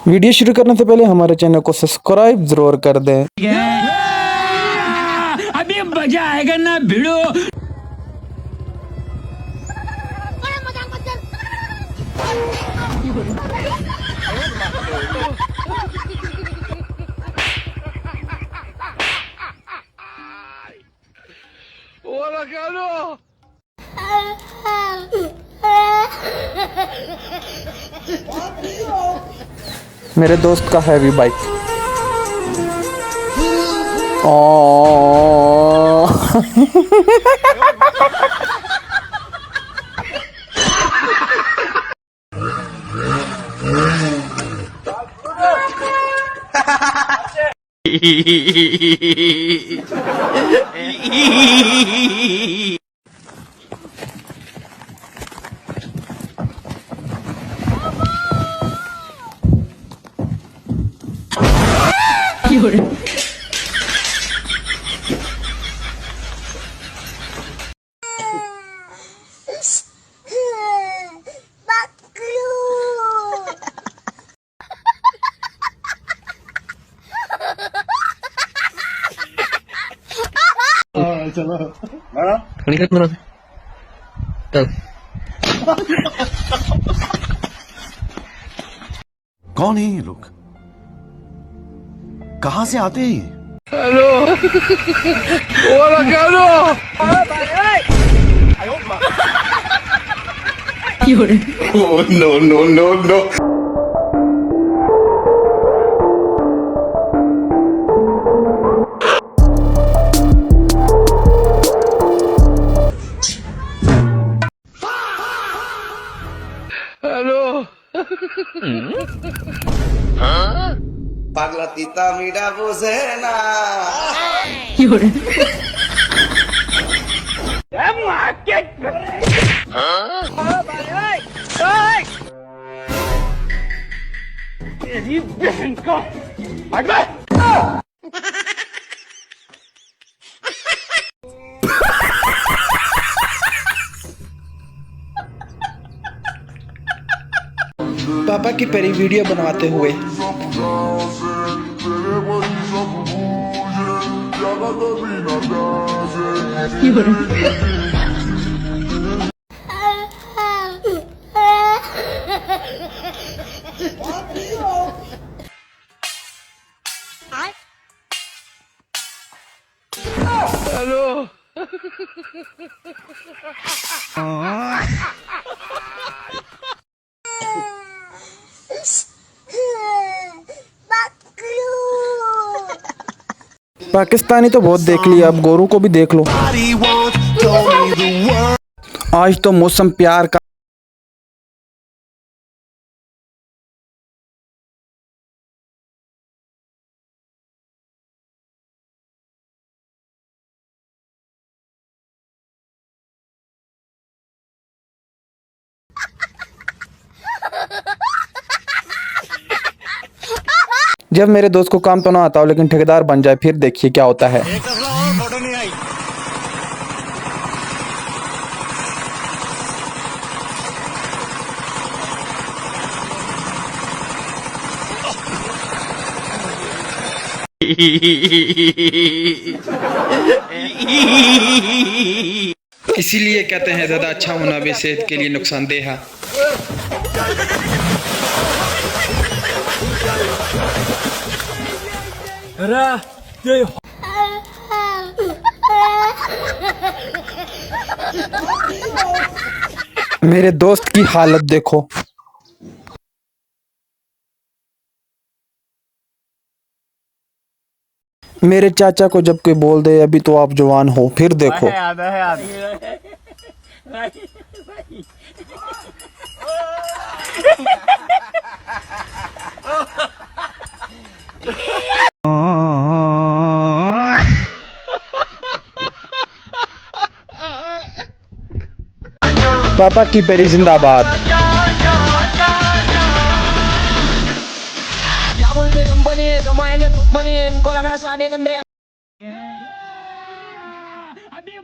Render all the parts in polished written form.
Video शुरू करने से पहले हमारे चैनल को सब्सक्राइब जरूर कर दें। अभी मजा आएगा ना भिड़ो। मेरे दोस्त का हैवी बाइक। कौन है ये लोग? कहां से आते हैं ये? Oh, no, no, no, no. পাগলা তিতা মিডা বুঝে না। पापा की परी वीडियो बनवाते हुए। पाकिस्तानी तो बहुत देख लिया, अब गोरू को भी देख लो। आज तो मौसम प्यार का। जब मेरे दोस्त को काम तो ना आता हो लेकिन ठेकेदार बन जाए, फिर देखिए क्या होता है। इसीलिए कहते हैं ज्यादा अच्छा होना भी सेहत के लिए नुकसानदेह है। मेरे दोस्त की हालत देखो। मेरे चाचा को जब कोई बोल दे अभी तो आप जवान हो, फिर देखो। पापा की परी जिंदाबाद।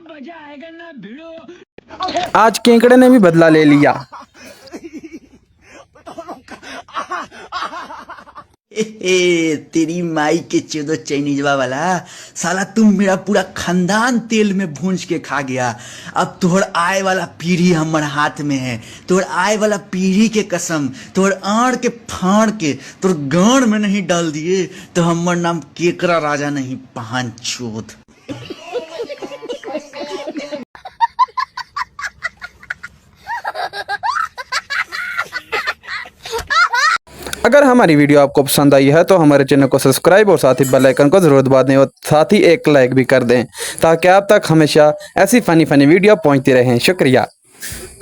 मजा आएगा ना भिड़ो। आज केंकड़े ने भी बदला ले लिया। तेरी माई के चौदह चाइनीजवा वाला साला, तुम मेरा पूरा खानदान तेल में भूंज के खा गया। अब तोहर आए वाला पीढ़ी हमर हाथ में है। तोहर आए वाला पीढ़ी के कसम तोहर आड़ के फाड़ के तोहर गाड़ में नहीं डाल दिए तो हमर नाम केकरा राजा नहीं, पहान चोद। अगर हमारी वीडियो आपको पसंद आई है तो हमारे चैनल को सब्सक्राइब और साथ ही बेल आइकन को जरूर दबा दें और साथ ही एक लाइक भी कर दें ताकि आप तक हमेशा ऐसी फनी वीडियो पहुंचती रहें। शुक्रिया।